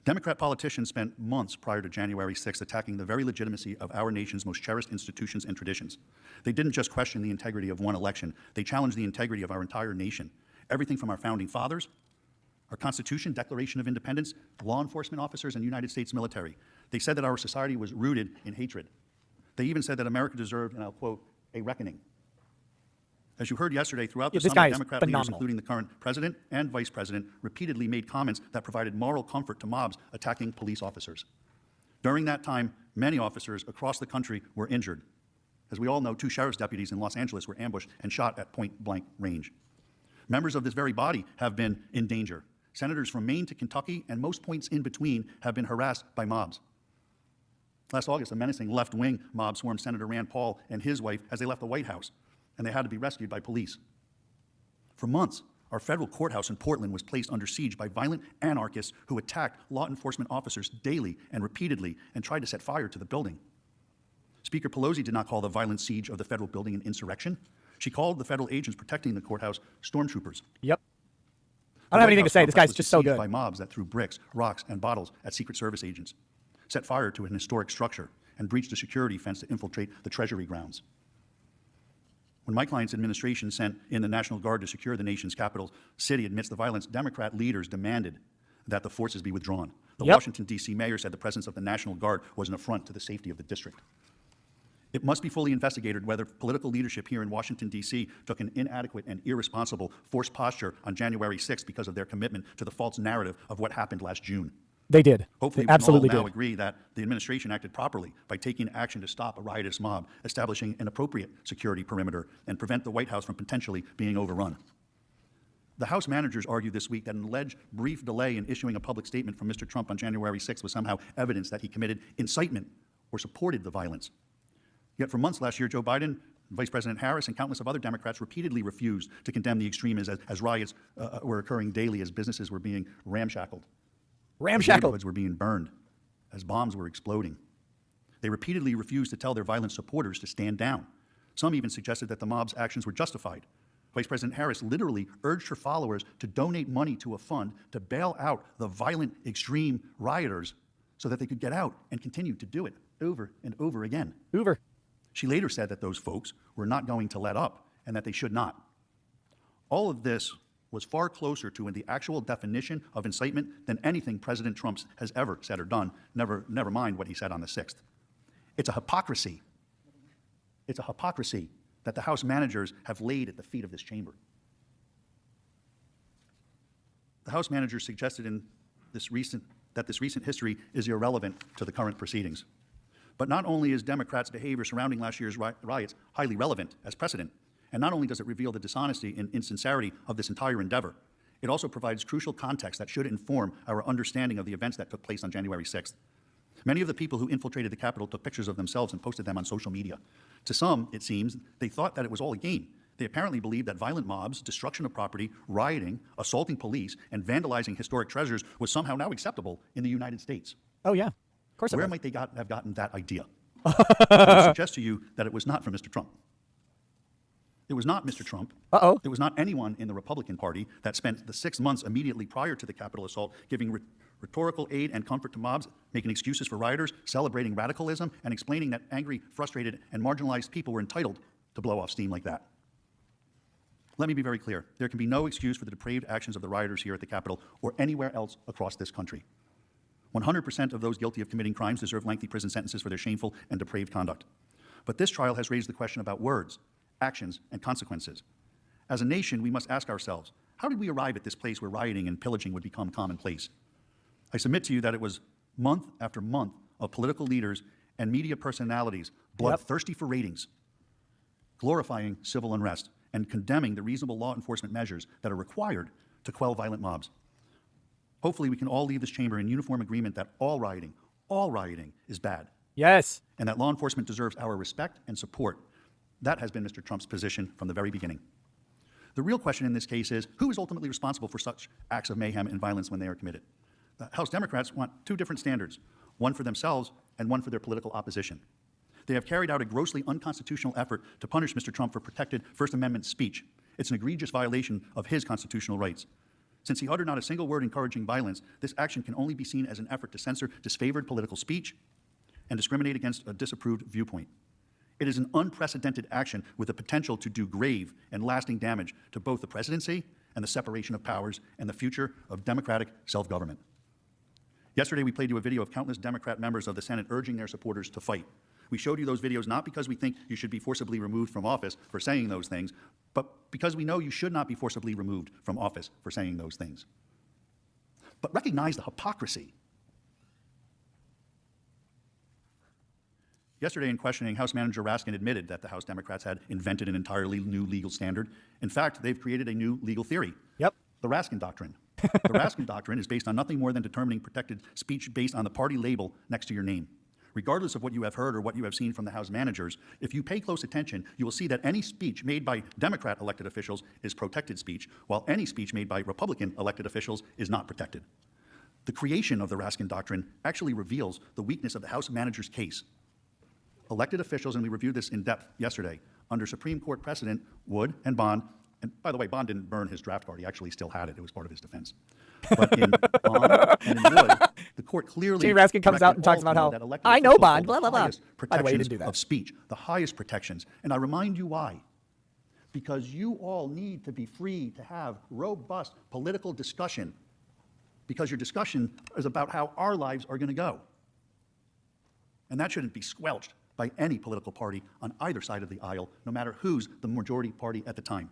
Democrat politicians spent months prior to January 6th attacking the very legitimacy of our nation's most cherished institutions and traditions. They didn't just question the integrity of one election, they challenged the integrity of our entire nation. Everything from our founding fathers, our Constitution, Declaration of Independence, law enforcement officers, and United States military. They said that our society was rooted in hatred. They even said that America deserved, and I'll quote, a reckoning. As you heard yesterday, throughout the summer, Democrat leaders, including the current president and vice president, repeatedly made comments that provided moral comfort to mobs attacking police officers. During that time, many officers across the country were injured. As we all know, 2 sheriff's deputies in Los Angeles were ambushed and shot at point-blank range. Members of this very body have been in danger. Senators from Maine to Kentucky and most points in between have been harassed by mobs. Last August, a menacing left-wing mob swarmed Senator Rand Paul and his wife as they left the White House, and they had to be rescued by police. For months, our federal courthouse in Portland was placed under siege by violent anarchists who attacked law enforcement officers daily and repeatedly and tried to set fire to the building. Speaker Pelosi did not call the violent siege of the federal building an insurrection. She called the federal agents protecting the courthouse stormtroopers. Yep. I don't have anything to say. This guy's just so good. By mobs that threw bricks, rocks, and bottles at Secret Service agents, set fire to an historic structure, and breached a security fence to infiltrate the Treasury grounds. When my client's administration sent in the National Guard to secure the nation's capital city amidst the violence, Democrat leaders demanded that the forces be withdrawn. The Washington, D.C. mayor said the presence of the National Guard was an affront to the safety of the district. It must be fully investigated whether political leadership here in Washington, D.C. took an inadequate and irresponsible forced posture on January 6th because of their commitment to the false narrative of what happened last June. They did. Hopefully, they absolutely we can all now did. agree that the administration acted properly by taking action to stop a riotous mob, establishing an appropriate security perimeter, and prevent the White House from potentially being overrun. The House managers argued this week that an alleged brief delay in issuing a public statement from Mr. Trump on January 6th was somehow evidence that he committed incitement or supported the violence. Yet for months last year, Joe Biden, Vice President Harris, and countless of other Democrats repeatedly refused to condemn the extremism as riots were occurring daily, as businesses were being ramshackled. As neighborhoods were being burned, as bombs were exploding. They repeatedly refused to tell their violent supporters to stand down. Some even suggested that the mob's actions were justified. Vice President Harris literally urged her followers to donate money to a fund to bail out the violent, extreme rioters so that they could get out and continue to do it over and over again. She later said that those folks were not going to let up and that they should not. All of this was far closer to the actual definition of incitement than anything President Trump has ever said or done, never mind what he said on the 6th. It's a hypocrisy. It's a hypocrisy that the House managers have laid at the feet of this chamber. The House managers suggested in this recent history is irrelevant to the current proceedings. But not only is Democrats' behavior surrounding last year's riots highly relevant as precedent, and not only does it reveal the dishonesty and insincerity of this entire endeavor, it also provides crucial context that should inform our understanding of the events that took place on January 6th. Many of the people who infiltrated the Capitol took pictures of themselves and posted them on social media. To some, it seems, they thought that it was all a game. They apparently believed that violent mobs, destruction of property, rioting, assaulting police, and vandalizing historic treasures was somehow now acceptable in the United States. Oh, yeah. Of course it was. Where might they have gotten that idea? I would suggest to you that it was not from Mr. Trump. It was not Mr. Trump. It was not anyone in the Republican Party that spent the 6 months immediately prior to the Capitol assault giving rhetorical aid and comfort to mobs, making excuses for rioters, celebrating radicalism, and explaining that angry, frustrated, and marginalized people were entitled to blow off steam like that. Let me be very clear. There can be no excuse for the depraved actions of the rioters here at the Capitol or anywhere else across this country. 100% of those guilty of committing crimes deserve lengthy prison sentences for their shameful and depraved conduct. But this trial has raised the question about words, actions, and consequences. As a nation, we must ask ourselves, how did we arrive at this place where rioting and pillaging would become commonplace? I submit to you that it was month after month of political leaders and media personalities bloodthirsty for ratings, glorifying civil unrest, and condemning the reasonable law enforcement measures that are required to quell violent mobs. Hopefully, we can all leave this chamber in uniform agreement that all rioting is bad. Yes. And that law enforcement deserves our respect and support. That has been Mr. Trump's position from the very beginning. The real question in this case is, who is ultimately responsible for such acts of mayhem and violence when they are committed? The House Democrats want 2 different standards, one for themselves and one for their political opposition. They have carried out a grossly unconstitutional effort to punish Mr. Trump for protected First Amendment speech. It's an egregious violation of his constitutional rights. Since he uttered not a single word encouraging violence, this action can only be seen as an effort to censor disfavored political speech and discriminate against a disapproved viewpoint. It is an unprecedented action with the potential to do grave and lasting damage to both the presidency and the separation of powers and the future of democratic self-government. Yesterday, we played you a video of countless Democrat members of the Senate urging their supporters to fight. We showed you those videos not because we think you should be forcibly removed from office for saying those things, but because we know you should not be forcibly removed from office for saying those things. But recognize the hypocrisy. Yesterday, in questioning, House Manager Raskin admitted that the House Democrats had invented an entirely new legal standard. In fact, they've created a new legal theory. Yep. The Raskin Doctrine. The Raskin Doctrine is based on nothing more than determining protected speech based on the party label next to your name. Regardless of what you have heard or what you have seen from the House managers, if you pay close attention, you will see that any speech made by Democrat elected officials is protected speech, while any speech made by Republican elected officials is not protected. The creation of the Raskin Doctrine actually reveals the weakness of the House manager's case. Elected officials, and we reviewed this in depth yesterday, under Supreme Court precedent, Wood and Bond, and by the way, Bond didn't burn his draft card. He actually still had it. It was part of his defense. But in Bond and in Wood, the court clearly Jimmy Raskin comes out and talks about how, I know Bond, blah, blah, blah. By the way, he didn't do that. Of speech, the highest protections. And I remind you why. Because you all need to be free to have robust political discussion, because your discussion is about how our lives are going to go. And that shouldn't be squelched by any political party on either side of the aisle, no matter who's the majority party at the time.